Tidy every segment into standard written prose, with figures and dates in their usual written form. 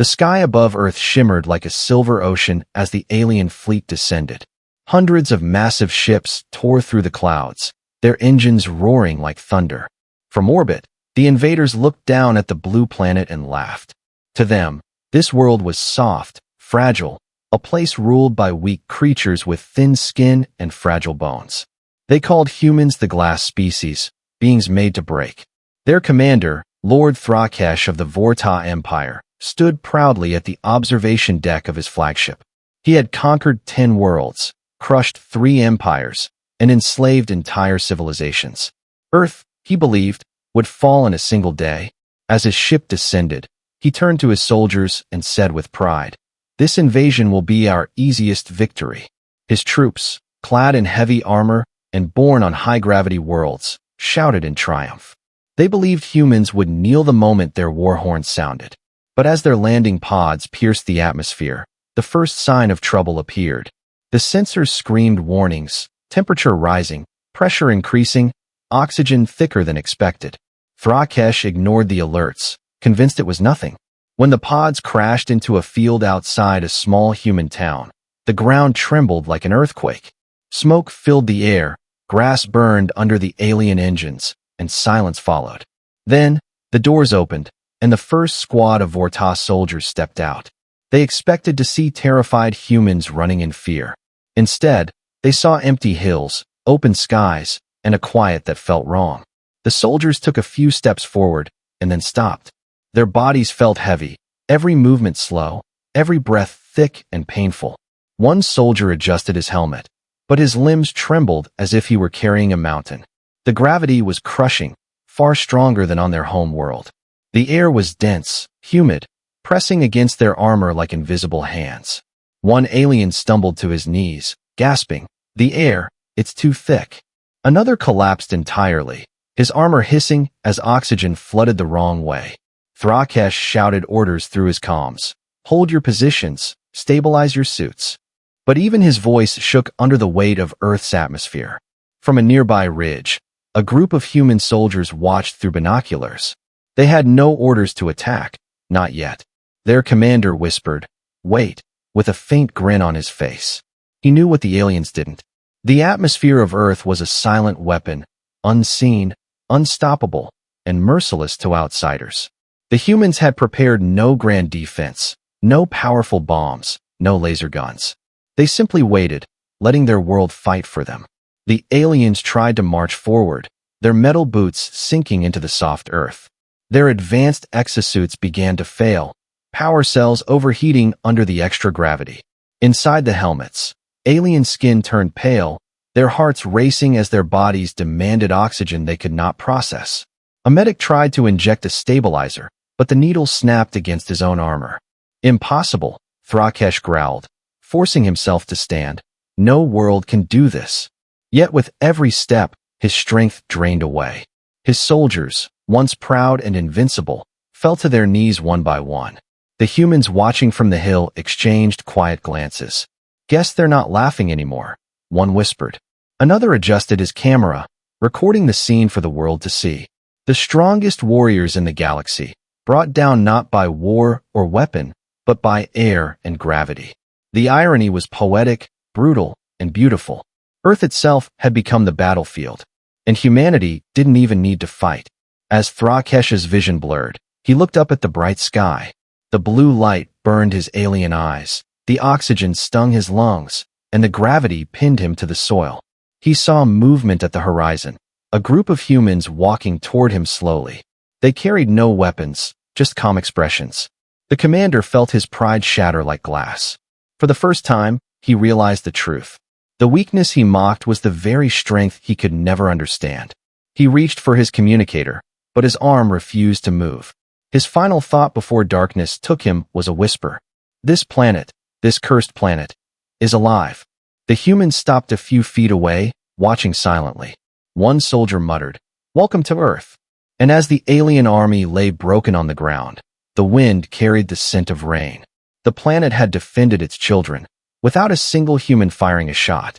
The sky above Earth shimmered like a silver ocean as the alien fleet descended. Hundreds of massive ships tore through the clouds, their engines roaring like thunder. From orbit, the invaders looked down at the blue planet and laughed. To them, this world was soft, fragile, a place ruled by weak creatures with thin skin and fragile bones. They called humans the glass species, beings made to break. Their commander, Lord Thrakesh of the Vorta Empire, stood proudly at the observation deck of his flagship. He had conquered 10 worlds, crushed 3 empires, and enslaved entire civilizations. Earth, he believed, would fall in a single day. As his ship descended, he turned to his soldiers and said with pride, "This invasion will be our easiest victory." His troops, clad in heavy armor and born on high-gravity worlds, shouted in triumph. They believed humans would kneel the moment their war horns sounded. But as their landing pods pierced the atmosphere, the first sign of trouble appeared. The sensors screamed warnings, temperature rising, pressure increasing, oxygen thicker than expected. Thrakesh ignored the alerts, convinced it was nothing. When the pods crashed into a field outside a small human town, the ground trembled like an earthquake. Smoke filled the air, grass burned under the alien engines, and silence followed. Then, the doors opened, and the first squad of Vorta soldiers stepped out. They expected to see terrified humans running in fear. Instead, they saw empty hills, open skies, and a quiet that felt wrong. The soldiers took a few steps forward, and then stopped. Their bodies felt heavy, every movement slow, every breath thick and painful. One soldier adjusted his helmet, but his limbs trembled as if he were carrying a mountain. The gravity was crushing, far stronger than on their home world. The air was dense, humid, pressing against their armor like invisible hands. One alien stumbled to his knees, gasping, "The air, it's too thick." Another collapsed entirely, his armor hissing as oxygen flooded the wrong way. Thrakesh shouted orders through his comms. "Hold your positions, stabilize your suits." But even his voice shook under the weight of Earth's atmosphere. From a nearby ridge, a group of human soldiers watched through binoculars. They had no orders to attack, not yet. Their commander whispered, "Wait," with a faint grin on his face. He knew what the aliens didn't. The atmosphere of Earth was a silent weapon, unseen, unstoppable, and merciless to outsiders. The humans had prepared no grand defense, no powerful bombs, no laser guns. They simply waited, letting their world fight for them. The aliens tried to march forward, their metal boots sinking into the soft earth. Their advanced exosuits began to fail, power cells overheating under the extra gravity. Inside the helmets, alien skin turned pale, their hearts racing as their bodies demanded oxygen they could not process. A medic tried to inject a stabilizer, but the needle snapped against his own armor. "Impossible," Thrakesh growled, forcing himself to stand. "No world can do this." Yet with every step, his strength drained away. His soldiers, once proud and invincible, fell to their knees one by one. The humans watching from the hill exchanged quiet glances. "Guess they're not laughing anymore," one whispered. Another adjusted his camera, recording the scene for the world to see. The strongest warriors in the galaxy, brought down not by war or weapon, but by air and gravity. The irony was poetic, brutal, and beautiful. Earth itself had become the battlefield, and humanity didn't even need to fight. As Thrakesh's vision blurred, he looked up at the bright sky. The blue light burned his alien eyes, the oxygen stung his lungs, and the gravity pinned him to the soil. He saw movement at the horizon, a group of humans walking toward him slowly. They carried no weapons, just calm expressions. The commander felt his pride shatter like glass. For the first time, he realized the truth. The weakness he mocked was the very strength he could never understand. He reached for his communicator, but his arm refused to move. His final thought before darkness took him was a whisper. "This planet, this cursed planet, is alive." The humans stopped a few feet away, watching silently. One soldier muttered, "Welcome to Earth." And as the alien army lay broken on the ground, the wind carried the scent of rain. The planet had defended its children, without a single human firing a shot.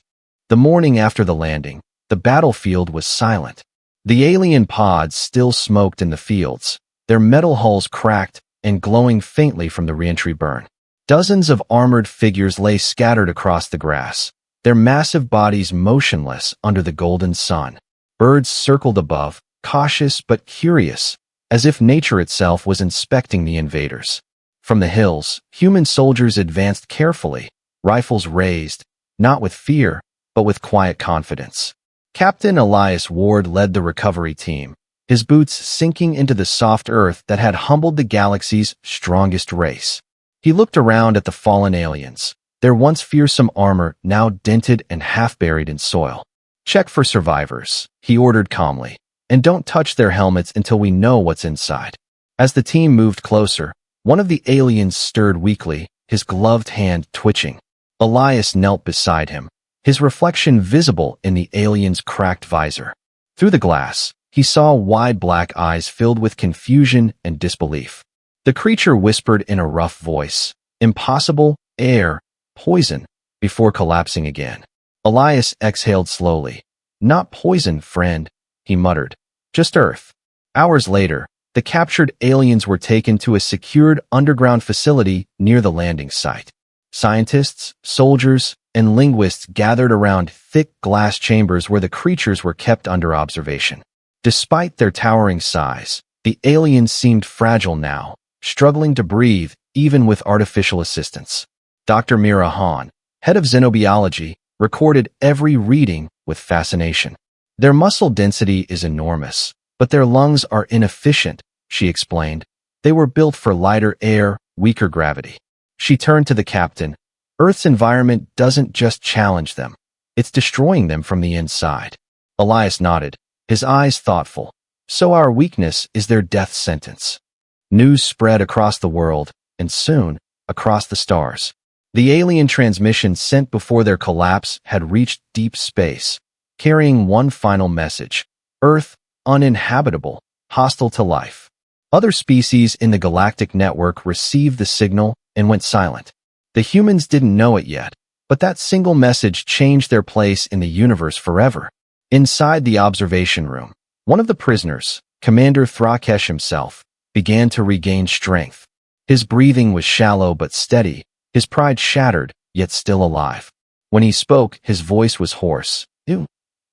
The morning after the landing, the battlefield was silent. The alien pods still smoked in the fields, their metal hulls cracked, and glowing faintly from the reentry burn. Dozens of armored figures lay scattered across the grass, their massive bodies motionless under the golden sun. Birds circled above, cautious but curious, as if nature itself was inspecting the invaders. From the hills, human soldiers advanced carefully, rifles raised, not with fear, but with quiet confidence. Captain Elias Ward led the recovery team, his boots sinking into the soft earth that had humbled the galaxy's strongest race. He looked around at the fallen aliens, their once fearsome armor now dented and half-buried in soil. "Check for survivors," he ordered calmly, "and don't touch their helmets until we know what's inside." As the team moved closer, one of the aliens stirred weakly, his gloved hand twitching. Elias knelt beside him, his reflection visible in the alien's cracked visor. Through the glass, he saw wide black eyes filled with confusion and disbelief. The creature whispered in a rough voice, "Impossible, air, poison," before collapsing again. Elias exhaled slowly. "Not poison, friend," he muttered. "Just Earth." Hours later, the captured aliens were taken to a secured underground facility near the landing site. Scientists, soldiers, and linguists gathered around thick glass chambers where the creatures were kept under observation. Despite their towering size, the aliens seemed fragile now, struggling to breathe even with artificial assistance. Dr. Mira Hahn, head of xenobiology, recorded every reading with fascination. "Their muscle density is enormous, but their lungs are inefficient," she explained. "They were built for lighter air, weaker gravity." She turned to the captain. "Earth's environment doesn't just challenge them. It's destroying them from the inside." Elias nodded, his eyes thoughtful. "So our weakness is their death sentence." News spread across the world, and soon, across the stars. The alien transmission sent before their collapse had reached deep space, carrying one final message: Earth, uninhabitable, hostile to life. Other species in the galactic network received the signal and went silent. The humans didn't know it yet, but that single message changed their place in the universe forever. Inside the observation room, one of the prisoners, Commander Thrakesh himself, began to regain strength. His breathing was shallow but steady, his pride shattered, yet still alive. When he spoke, his voice was hoarse. "You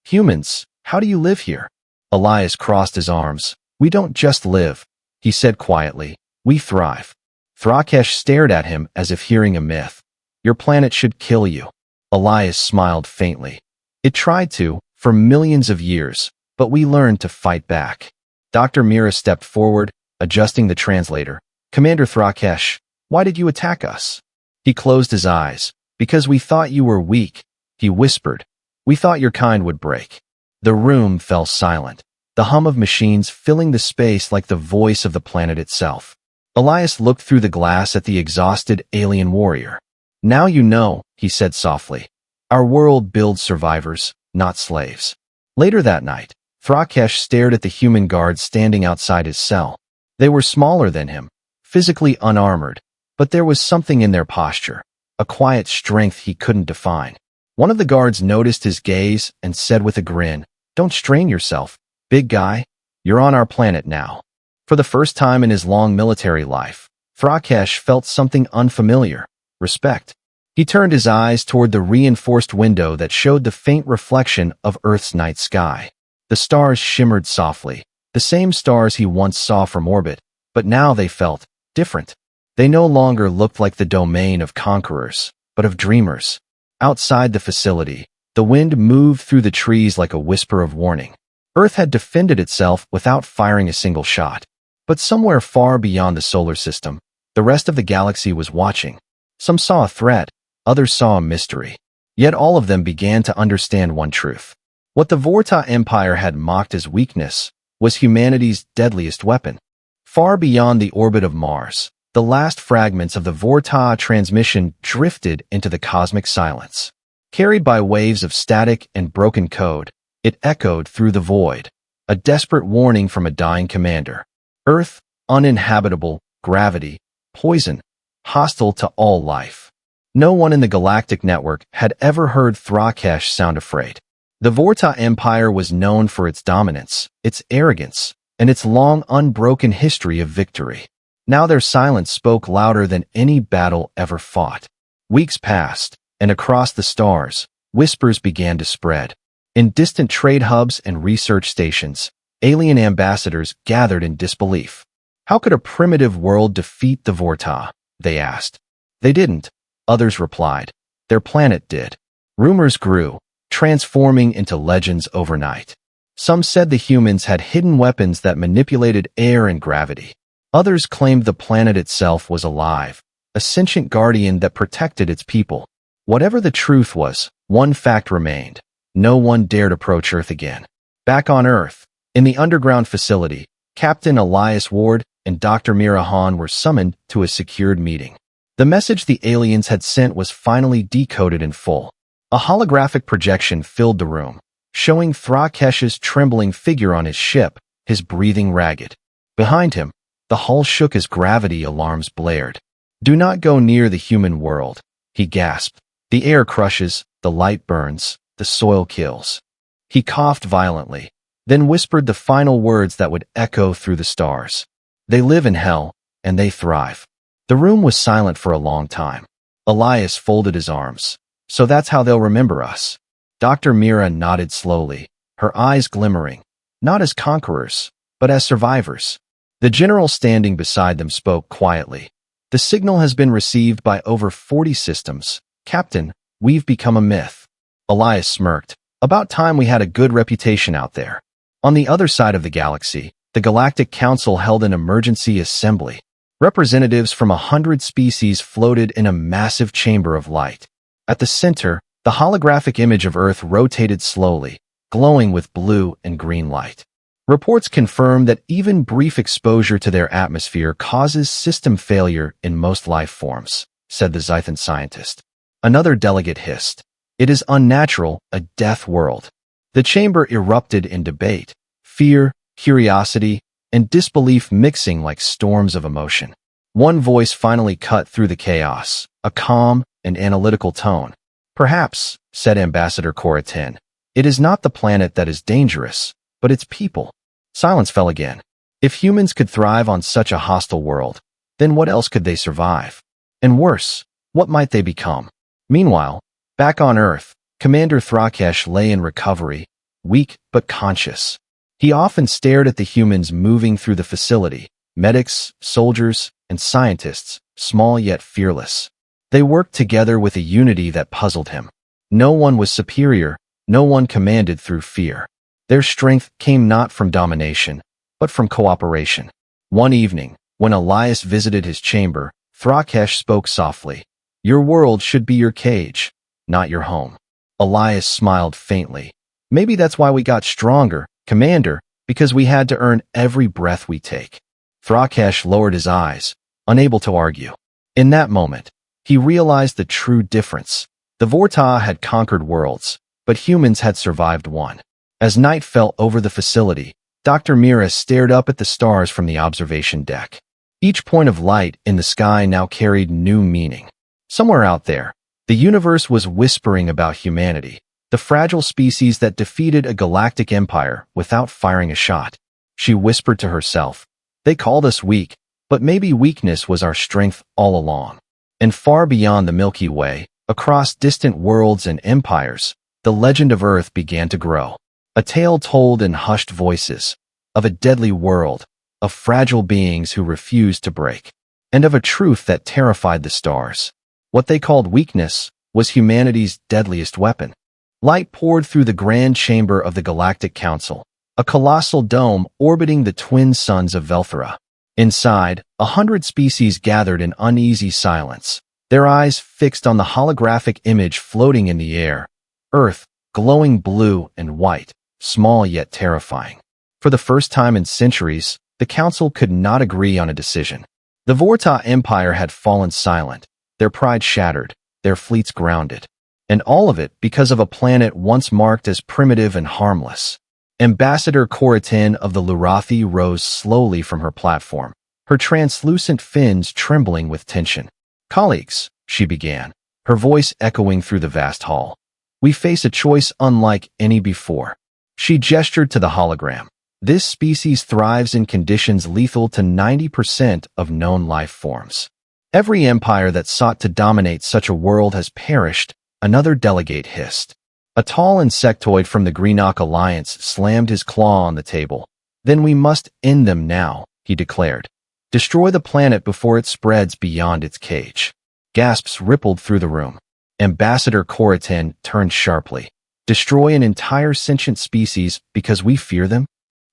humans, how do you live here?" Elias crossed his arms. "We don't just live," he said quietly. "We thrive." Thrakesh stared at him as if hearing a myth. "Your planet should kill you." Elias smiled faintly. "It tried to, for millions of years, but we learned to fight back." Dr. Mira stepped forward, adjusting the translator. "Commander Thrakesh, why did you attack us?" He closed his eyes. "Because we thought you were weak," he whispered. "We thought your kind would break." The room fell silent, the hum of machines filling the space like the voice of the planet itself. Elias looked through the glass at the exhausted alien warrior. "Now you know," he said softly. "Our world builds survivors, not slaves." Later that night, Thrakesh stared at the human guards standing outside his cell. They were smaller than him, physically unarmored, but there was something in their posture, a quiet strength he couldn't define. One of the guards noticed his gaze and said with a grin, "Don't strain yourself, big guy. You're on our planet now." For the first time in his long military life, Thrakesh felt something unfamiliar: respect. He turned his eyes toward the reinforced window that showed the faint reflection of Earth's night sky. The stars shimmered softly, the same stars he once saw from orbit, but now they felt different. They no longer looked like the domain of conquerors, but of dreamers. Outside the facility, the wind moved through the trees like a whisper of warning. Earth had defended itself without firing a single shot. But somewhere far beyond the solar system, the rest of the galaxy was watching. Some saw a threat, others saw a mystery. Yet all of them began to understand one truth. What the Vorta Empire had mocked as weakness was humanity's deadliest weapon. Far beyond the orbit of Mars, the last fragments of the Vorta transmission drifted into the cosmic silence. Carried by waves of static and broken code, it echoed through the void, a desperate warning from a dying commander. Earth, uninhabitable, gravity, poison, hostile to all life. No one in the galactic network had ever heard Thrakesh sound afraid. The Vorta Empire was known for its dominance, its arrogance, and its long unbroken history of victory. Now their silence spoke louder than any battle ever fought. Weeks passed, and across the stars, whispers began to spread. In distant trade hubs and research stations, alien ambassadors gathered in disbelief. How could a primitive world defeat the Vorta? They asked. They didn't, others replied. Their planet did. Rumors grew, transforming into legends overnight. Some said the humans had hidden weapons that manipulated air and gravity. Others claimed the planet itself was alive, a sentient guardian that protected its people. Whatever the truth was, one fact remained. No one dared approach Earth again. Back on Earth, in the underground facility, Captain Elias Ward and Dr. Mira Han were summoned to a secured meeting. The message the aliens had sent was finally decoded in full. A holographic projection filled the room, showing Thrakesh's trembling figure on his ship, his breathing ragged. Behind him, the hull shook as gravity alarms blared. "Do not go near the human world," he gasped. "The air crushes, the light burns, the soil kills." He coughed violently, then whispered the final words that would echo through the stars. "They live in hell, and they thrive." The room was silent for a long time. Elias folded his arms. "So that's how they'll remember us." Dr. Mira nodded slowly, her eyes glimmering, not as conquerors, but as survivors. The general standing beside them spoke quietly. "The signal has been received by over 40 systems. Captain, we've become a myth." Elias smirked. "About time we had a good reputation out there." On the other side of the galaxy, the Galactic Council held an emergency assembly. Representatives from 100 species floated in a massive chamber of light. At the center, the holographic image of Earth rotated slowly, glowing with blue and green light. Reports confirm that even brief exposure to their atmosphere causes system failure in most life forms, said the Zythan scientist. Another delegate hissed. "It is unnatural, a death world." The chamber erupted in debate, fear, curiosity, and disbelief mixing like storms of emotion. One voice finally cut through the chaos, a calm and analytical tone. "Perhaps," said Ambassador Coratin, "it is not the planet that is dangerous, but its people." Silence fell again. If humans could thrive on such a hostile world, then what else could they survive? And worse, what might they become? Meanwhile, back on Earth, Commander Thrakesh lay in recovery, weak but conscious. He often stared at the humans moving through the facility, medics, soldiers, and scientists, small yet fearless. They worked together with a unity that puzzled him. No one was superior, no one commanded through fear. Their strength came not from domination, but from cooperation. One evening, when Elias visited his chamber, Thrakesh spoke softly. "Your world should be your cage, not your home." Elias smiled faintly. "Maybe that's why we got stronger, Commander, because we had to earn every breath we take." Thrakesh lowered his eyes, unable to argue. In that moment, he realized the true difference. The Vorta had conquered worlds, but humans had survived one. As night fell over the facility, Dr. Mira stared up at the stars from the observation deck. Each point of light in the sky now carried new meaning. Somewhere out there, the universe was whispering about humanity, the fragile species that defeated a galactic empire without firing a shot. She whispered to herself, "They called us weak, but maybe weakness was our strength all along." And far beyond the Milky Way, across distant worlds and empires, the legend of Earth began to grow. A tale told in hushed voices, of a deadly world, of fragile beings who refused to break, and of a truth that terrified the stars. What they called weakness was humanity's deadliest weapon. Light poured through the grand chamber of the Galactic Council, a colossal dome orbiting the twin suns of Velthera. Inside, 100 species gathered in uneasy silence, their eyes fixed on the holographic image floating in the air. Earth, glowing blue and white, small yet terrifying. For the first time in centuries, the council could not agree on a decision. The Vorta Empire had fallen silent, their pride shattered, their fleets grounded. And all of it because of a planet once marked as primitive and harmless. Ambassador Coratin of the Lurathi rose slowly from her platform, her translucent fins trembling with tension. "Colleagues," she began, her voice echoing through the vast hall, "we face a choice unlike any before." She gestured to the hologram. This species thrives in conditions lethal to 90% of known life forms. Every empire that sought to dominate such a world has perished, another delegate hissed. A tall insectoid from the Greenock Alliance slammed his claw on the table. Then we must end them now, he declared. Destroy the planet before it spreads beyond its cage. Gasps rippled through the room. Ambassador Coritin turned sharply. Destroy an entire sentient species because we fear them?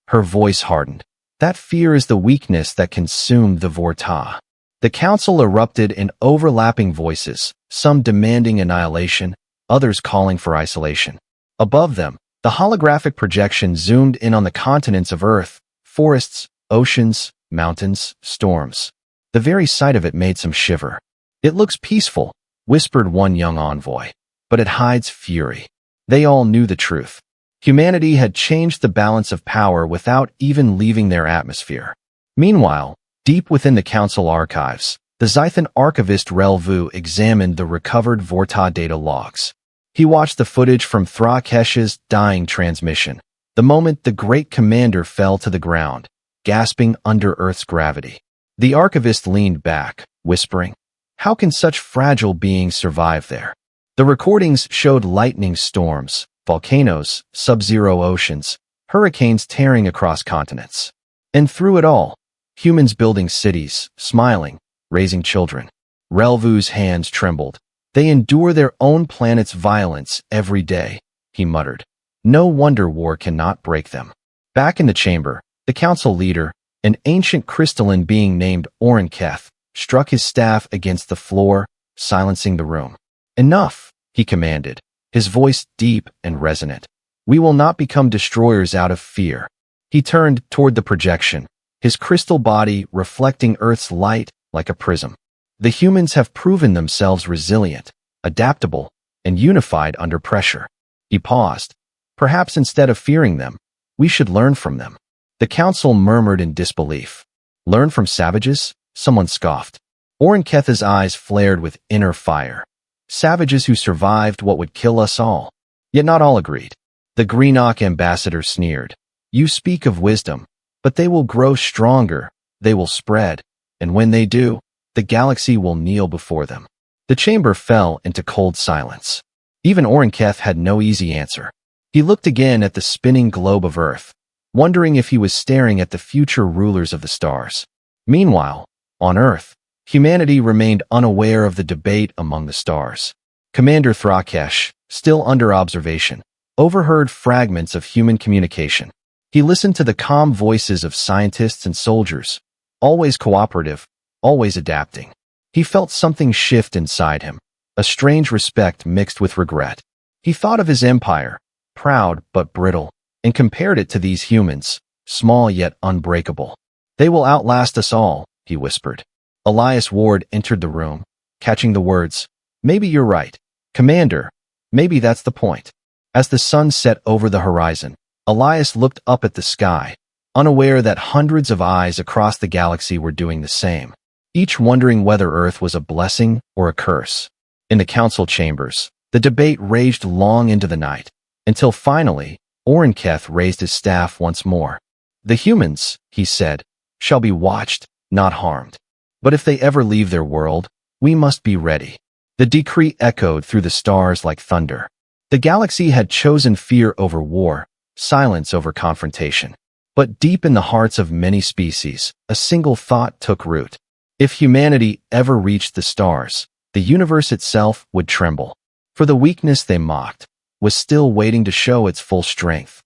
Her voice hardened. That fear is the weakness that consumed the Vorta. The council erupted in overlapping voices, some demanding annihilation, others calling for isolation. Above them, the holographic projection zoomed in on the continents of Earth, forests, oceans, mountains, storms. The very sight of it made some shiver. It looks peaceful, whispered one young envoy, but it hides fury. They all knew the truth. Humanity had changed the balance of power without even leaving their atmosphere. Meanwhile, deep within the council archives, the Zythan archivist Relvu examined the recovered Vorta data logs. He watched the footage from Thrakesh's dying transmission, the moment the great commander fell to the ground, gasping under Earth's gravity. The archivist leaned back, whispering, "How can such fragile beings survive there?" The recordings showed lightning storms, volcanoes, sub-zero oceans, hurricanes tearing across continents. And through it all, humans building cities, smiling, raising children. Relvu's hands trembled. They endure their own planet's violence every day, he muttered. No wonder war cannot break them. Back in the chamber, the council leader, an ancient crystalline being named Orinketh, struck his staff against the floor, silencing the room. Enough, he commanded, his voice deep and resonant. We will not become destroyers out of fear. He turned toward the projection, his crystal body reflecting Earth's light like a prism. The humans have proven themselves resilient, adaptable, and unified under pressure. He paused. Perhaps instead of fearing them, we should learn from them. The council murmured in disbelief. Learn from savages? Someone scoffed. Orinketh's eyes flared with inner fire. Savages who survived what would kill us all. Yet not all agreed. The Greenock ambassador sneered. You speak of wisdom, but they will grow stronger, they will spread, and when they do, the galaxy will kneel before them. The chamber fell into cold silence. Even Orinketh had no easy answer. He looked again at the spinning globe of Earth, wondering if he was staring at the future rulers of the stars. Meanwhile, on Earth, humanity remained unaware of the debate among the stars. Commander Thrakesh, still under observation, overheard fragments of human communication. He listened to the calm voices of scientists and soldiers, always cooperative, always adapting. He felt something shift inside him, a strange respect mixed with regret. He thought of his empire, proud but brittle, and compared it to these humans, small yet unbreakable. They will outlast us all, he whispered. Elias Ward entered the room, catching the words, Maybe you're right. Commander, maybe that's the point. As the sun set over the horizon, Elias looked up at the sky, unaware that hundreds of eyes across the galaxy were doing the same, each wondering whether Earth was a blessing or a curse. In the council chambers, the debate raged long into the night, until finally, Orinketh raised his staff once more. The humans, he said, shall be watched, not harmed. But if they ever leave their world, we must be ready. The decree echoed through the stars like thunder. The galaxy had chosen fear over war, silence over confrontation. But deep in the hearts of many species, a single thought took root. If humanity ever reached the stars, the universe itself would tremble. For the weakness they mocked was still waiting to show its full strength.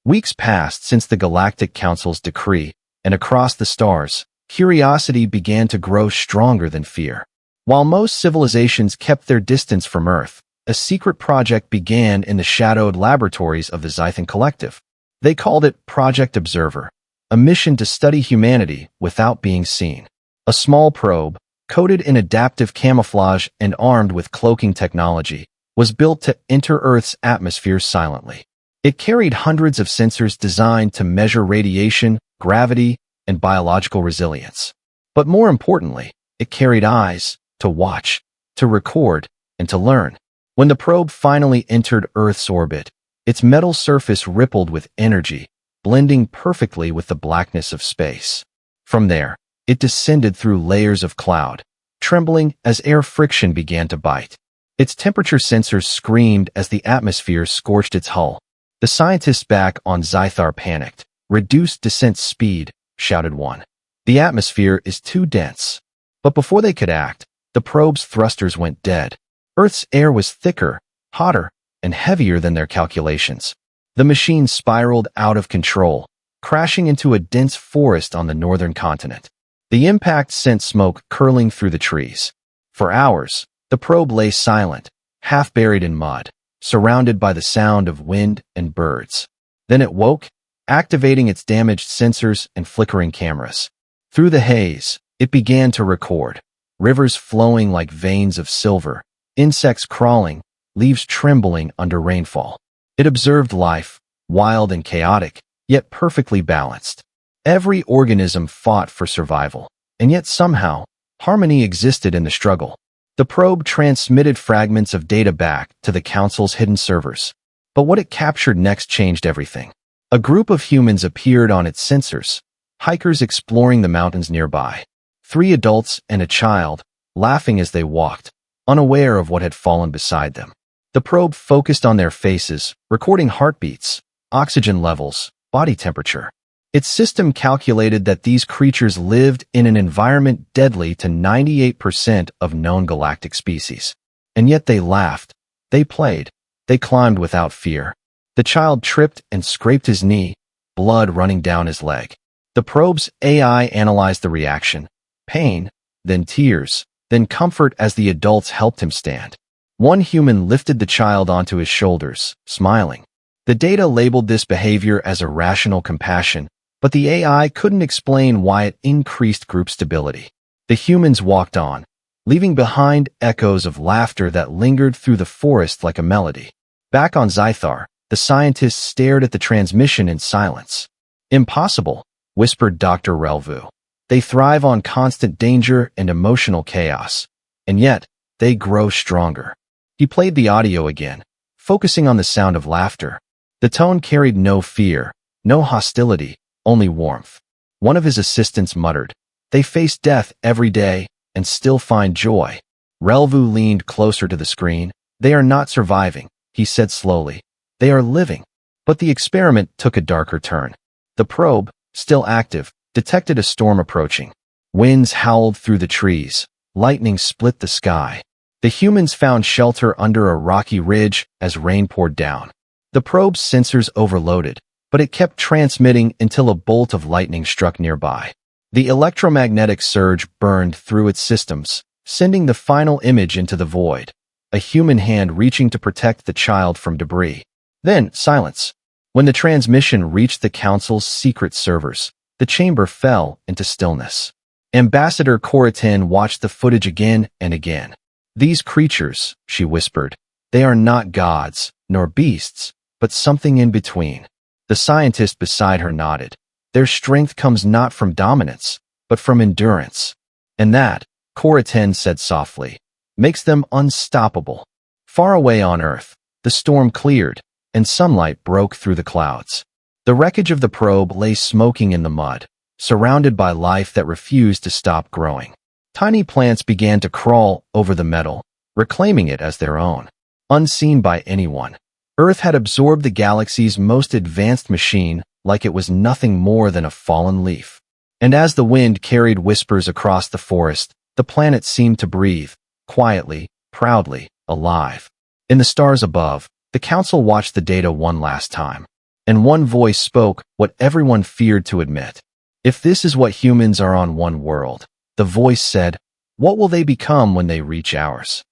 Weeks passed since the Galactic Council's decree, and across the stars, curiosity began to grow stronger than fear. While most civilizations kept their distance from Earth, a secret project began in the shadowed laboratories of the Zythan Collective. They called it Project Observer, a mission to study humanity without being seen. A small probe, coated in adaptive camouflage and armed with cloaking technology, was built to enter Earth's atmosphere silently. It carried hundreds of sensors designed to measure radiation, gravity, and biological resilience. But more importantly, it carried eyes to watch, to record, and to learn. When the probe finally entered Earth's orbit, its metal surface rippled with energy, blending perfectly with the blackness of space. From there, it descended through layers of cloud, trembling as air friction began to bite. Its temperature sensors screamed as the atmosphere scorched its hull. The scientists back on Zythar panicked. "Reduce descent speed," shouted one. "The atmosphere is too dense." But before they could act, the probe's thrusters went dead. Earth's air was thicker, hotter, and heavier than their calculations. The machine spiraled out of control, crashing into a dense forest on the northern continent. The impact sent smoke curling through the trees. For hours, the probe lay silent, half buried in mud, surrounded by the sound of wind and birds. Then it woke, activating its damaged sensors and flickering cameras. Through the haze, it began to record. Rivers flowing like veins of silver, insects crawling, leaves trembling under rainfall. It observed life, wild and chaotic, yet perfectly balanced. Every organism fought for survival, and yet somehow, harmony existed in the struggle. The probe transmitted fragments of data back to the Council's hidden servers. But what it captured next changed everything. A group of humans appeared on its sensors, hikers exploring the mountains nearby. 3 adults and a child, laughing as they walked, unaware of what had fallen beside them. The probe focused on their faces, recording heartbeats, oxygen levels, body temperature. Its system calculated that these creatures lived in an environment deadly to 98% of known galactic species. And yet they laughed, they played, they climbed without fear. The child tripped and scraped his knee, blood running down his leg. The probe's AI analyzed the reaction, pain, then tears, then comfort as the adults helped him stand. One human lifted the child onto his shoulders, smiling. The data labeled this behavior as irrational compassion, but the AI couldn't explain why it increased group stability. The humans walked on, leaving behind echoes of laughter that lingered through the forest like a melody. Back on Zythar, the scientists stared at the transmission in silence. "Impossible," whispered Dr. Relvu. "They thrive on constant danger and emotional chaos, and yet they grow stronger." He played the audio again, focusing on the sound of laughter. The tone carried no fear, no hostility, only warmth. One of his assistants muttered, "They face death every day and still find joy." Relvu leaned closer to the screen. "They are not surviving," he said slowly. "They are living." But the experiment took a darker turn. The probe, still active, detected a storm approaching. Winds howled through the trees. Lightning split the sky. The humans found shelter under a rocky ridge as rain poured down. The probe's sensors overloaded, but it kept transmitting until a bolt of lightning struck nearby. The electromagnetic surge burned through its systems, sending the final image into the void, a human hand reaching to protect the child from debris. Then, silence. When the transmission reached the Council's secret servers, the chamber fell into stillness. Ambassador Coratin watched the footage again and again. "These creatures," she whispered, "they are not gods, nor beasts, but something in between." The scientist beside her nodded. "Their strength comes not from dominance, but from endurance. And that," Coratin said softly, "makes them unstoppable." Far away on Earth, the storm cleared, and sunlight broke through the clouds. The wreckage of the probe lay smoking in the mud, surrounded by life that refused to stop growing. Tiny plants began to crawl over the metal, reclaiming it as their own. Unseen by anyone, Earth had absorbed the galaxy's most advanced machine like it was nothing more than a fallen leaf. And as the wind carried whispers across the forest, the planet seemed to breathe, quietly, proudly, alive. In the stars above, the Council watched the data one last time. And one voice spoke what everyone feared to admit. "If this is what humans are on one world," the voice said, "what will they become when they reach ours?"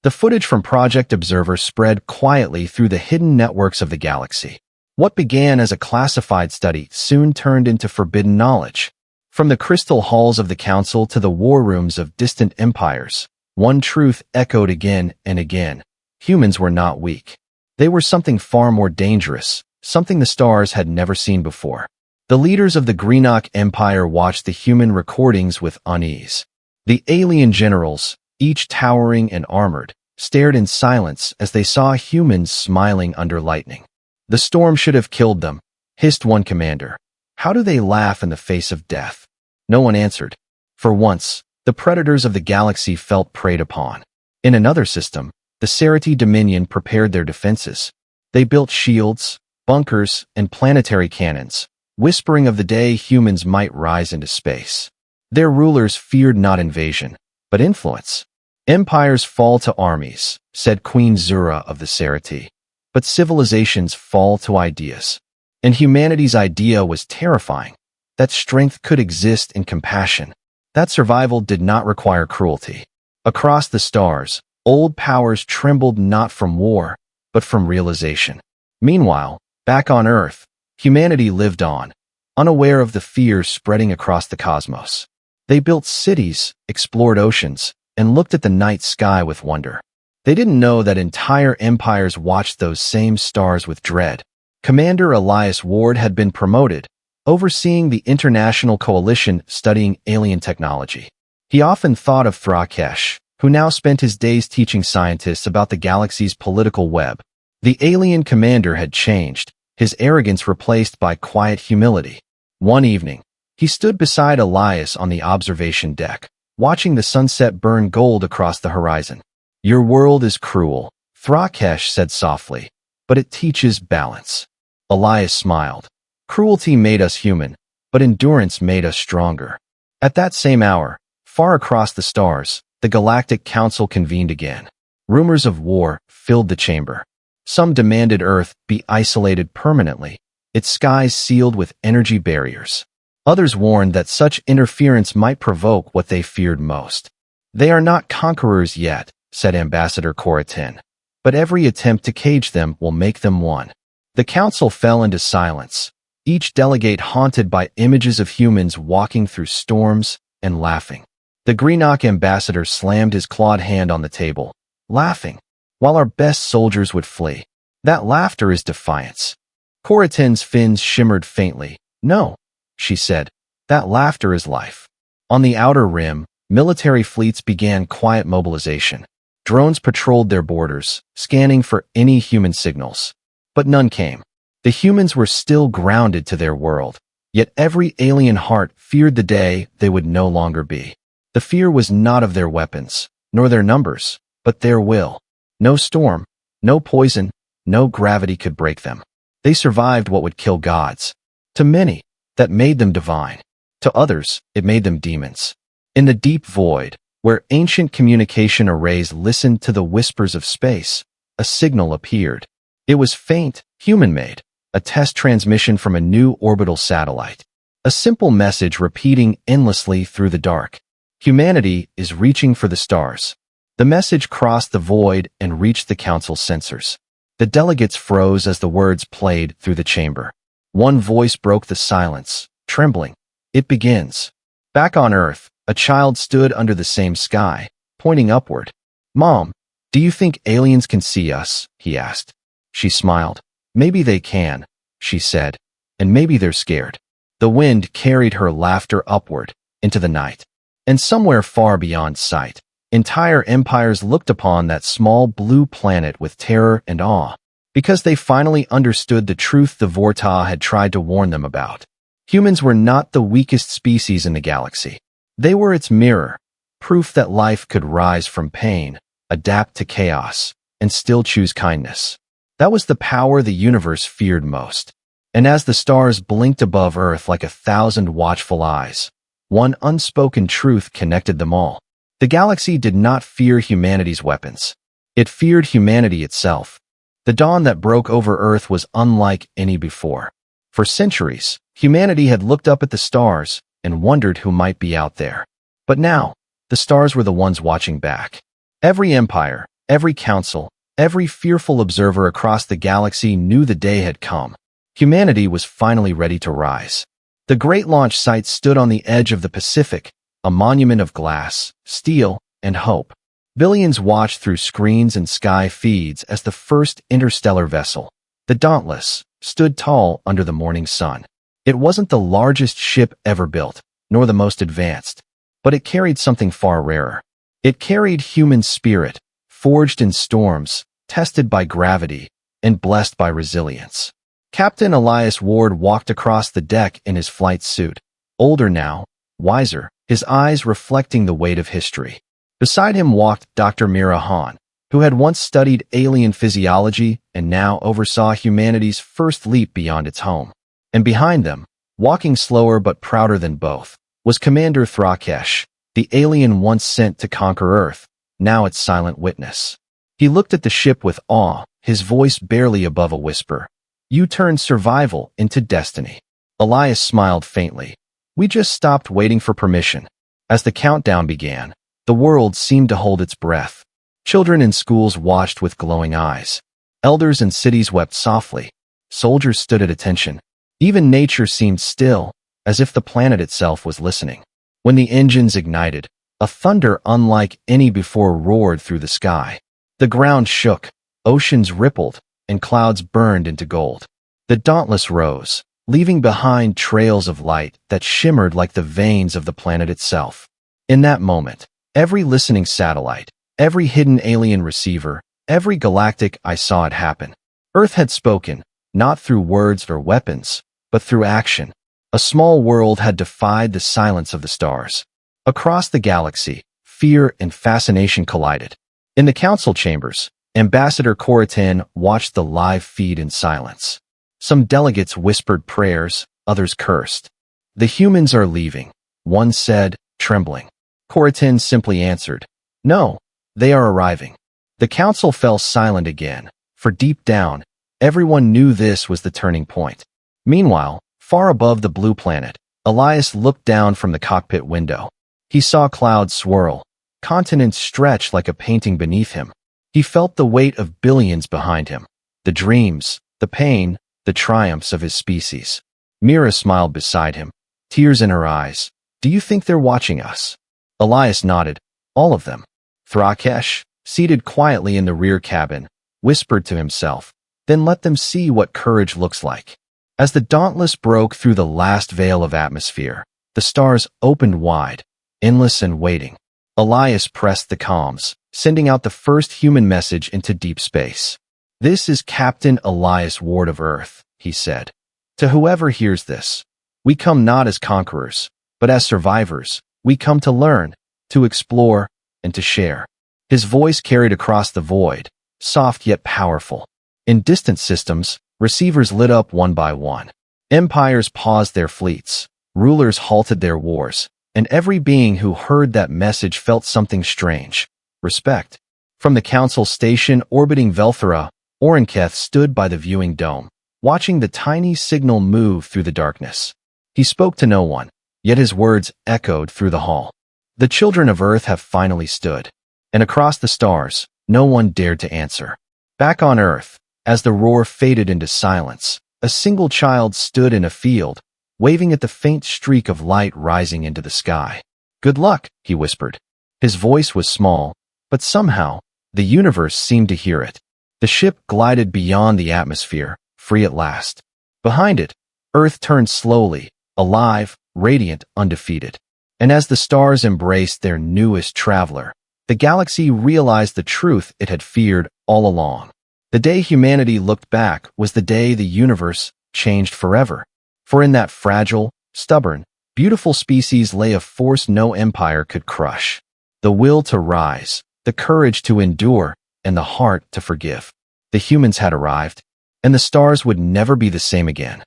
The footage from Project Observer spread quietly through the hidden networks of the galaxy. What began as a classified study soon turned into forbidden knowledge. From the crystal halls of the Council to the war rooms of distant empires, one truth echoed again and again. Humans were not weak. They were something far more dangerous, something the stars had never seen before. The leaders of the Greenock Empire watched the human recordings with unease. The alien generals, each towering and armored, stared in silence as they saw humans smiling under lightning. The storm should have killed them, hissed one commander. How do they laugh in the face of death? No one answered. For once, the predators of the galaxy felt preyed upon. In another system, the Cerati Dominion prepared their defenses. They built shields, bunkers, and planetary cannons, whispering of the day humans might rise into space. Their rulers feared not invasion, but influence. Empires fall to armies, said Queen Zura of the Cerati, but civilizations fall to ideas. And humanity's idea was terrifying, that strength could exist in compassion, that survival did not require cruelty. Across the stars, old powers trembled not from war, but from realization. Meanwhile, back on Earth, humanity lived on, unaware of the fear spreading across the cosmos. They built cities, explored oceans, and looked at the night sky with wonder. They didn't know that entire empires watched those same stars with dread. Commander Elias Ward had been promoted, overseeing the international coalition studying alien technology. He often thought of Thrakesh, who now spent his days teaching scientists about the galaxy's political web. The alien commander had changed, his arrogance replaced by quiet humility. One evening, he stood beside Elias on the observation deck, watching the sunset burn gold across the horizon. Your world is cruel, Thrakesh said softly, but it teaches balance. Elias smiled. Cruelty made us human, but endurance made us stronger. At that same hour, far across the stars, the Galactic Council convened again. Rumors of war filled the chamber. Some demanded Earth be isolated permanently, its skies sealed with energy barriers. Others warned that such interference might provoke what they feared most. They are not conquerors yet, said Ambassador Coratin, but every attempt to cage them will make them one. The council fell into silence, each delegate haunted by images of humans walking through storms and laughing. The Greenock ambassador slammed his clawed hand on the table, laughing, while our best soldiers would flee. That laughter is defiance. Coratin's fins shimmered faintly. No, she said, that laughter is life. On the outer rim, military fleets began quiet mobilization. Drones patrolled their borders, scanning for any human signals. But none came. The humans were still grounded to their world, yet every alien heart feared the day they would no longer be. The fear was not of their weapons, nor their numbers, but their will. No storm, no poison, no gravity could break them. They survived what would kill gods. To many, that made them divine. To others, it made them demons. In the deep void, where ancient communication arrays listened to the whispers of space, a signal appeared. It was faint, human-made, a test transmission from a new orbital satellite. A simple message repeating endlessly through the dark. Humanity is reaching for the stars. The message crossed the void and reached the council's sensors. The delegates froze as the words played through the chamber. One voice broke the silence, trembling. It begins. Back on Earth, a child stood under the same sky, pointing upward. Mom, do you think aliens can see us? He asked. She smiled. Maybe they can, she said, and maybe they're scared. The wind carried her laughter upward, into the night. And somewhere far beyond sight, entire empires looked upon that small blue planet with terror and awe, because they finally understood the truth the Vorta had tried to warn them about. Humans were not the weakest species in the galaxy. They were its mirror, proof that life could rise from pain, adapt to chaos, and still choose kindness. That was the power the universe feared most. And as the stars blinked above Earth like 1,000 watchful eyes, one unspoken truth connected them all. The galaxy did not fear humanity's weapons. It feared humanity itself. The dawn that broke over Earth was unlike any before. For centuries, humanity had looked up at the stars and wondered who might be out there. But now, the stars were the ones watching back. Every empire, every council, every fearful observer across the galaxy knew the day had come. Humanity was finally ready to rise. The great launch site stood on the edge of the Pacific, a monument of glass, steel, and hope. Billions watched through screens and sky feeds as the first interstellar vessel, the Dauntless, stood tall under the morning sun. It wasn't the largest ship ever built, nor the most advanced, but it carried something far rarer. It carried human spirit, forged in storms, tested by gravity, and blessed by resilience. Captain Elias Ward walked across the deck in his flight suit, older now, wiser, his eyes reflecting the weight of history. Beside him walked Dr. Mira Han, who had once studied alien physiology and now oversaw humanity's first leap beyond its home. And behind them, walking slower but prouder than both, was Commander Thrakesh, the alien once sent to conquer Earth, now its silent witness. He looked at the ship with awe, his voice barely above a whisper. "You turned survival into destiny." Elias smiled faintly. "We just stopped waiting for permission." As the countdown began, the world seemed to hold its breath. Children in schools watched with glowing eyes. Elders in cities wept softly. Soldiers stood at attention. Even nature seemed still, as if the planet itself was listening. When the engines ignited, a thunder unlike any before roared through the sky. The ground shook, oceans rippled, and clouds burned into gold. The Dauntless rose, leaving behind trails of light that shimmered like the veins of the planet itself. In that moment, every listening satellite, every hidden alien receiver, every galactic "I saw it happen." Earth had spoken, not through words or weapons, but through action. A small world had defied the silence of the stars. Across the galaxy, fear and fascination collided. In the council chambers, Ambassador Coritin watched the live feed in silence. Some delegates whispered prayers, others cursed. "The humans are leaving," one said, trembling. Coritin simply answered, "No, they are arriving." The council fell silent again, for deep down, everyone knew this was the turning point. Meanwhile, far above the blue planet, Elias looked down from the cockpit window. He saw clouds swirl, continents stretch like a painting beneath him. He felt the weight of billions behind him, the dreams, the pain, the triumphs of his species. Mira smiled beside him, tears in her eyes. "Do you think they're watching us?" Elias nodded. "All of them." Thrakesh, seated quietly in the rear cabin, whispered to himself, "Then let them see what courage looks like." As the Dauntless broke through the last veil of atmosphere, the stars opened wide, endless and waiting. Elias pressed the comms, sending out the first human message into deep space. "This is Captain Elias Ward of Earth," he said. "To whoever hears this, we come not as conquerors, but as survivors. We come to learn, to explore, and to share." His voice carried across the void, soft yet powerful. In distant systems, receivers lit up one by one. Empires paused their fleets, rulers halted their wars, and every being who heard that message felt something strange: respect. From the council station orbiting Velthera, Orenketh stood by the viewing dome, watching the tiny signal move through the darkness. He spoke to no one, yet his words echoed through the hall. "The children of Earth have finally stood." And across the stars, no one dared to answer. Back on Earth, as the roar faded into silence, a single child stood in a field, waving at the faint streak of light rising into the sky. "Good luck," he whispered. His voice was small, but somehow, the universe seemed to hear it. The ship glided beyond the atmosphere, free at last. Behind it, Earth turned slowly, alive, radiant, undefeated. And as the stars embraced their newest traveler, the galaxy realized the truth it had feared all along. The day humanity looked back was the day the universe changed forever. For in that fragile, stubborn, beautiful species lay a force no empire could crush. The will to rise, the courage to endure, and the heart to forgive. The humans had arrived, and the stars would never be the same again.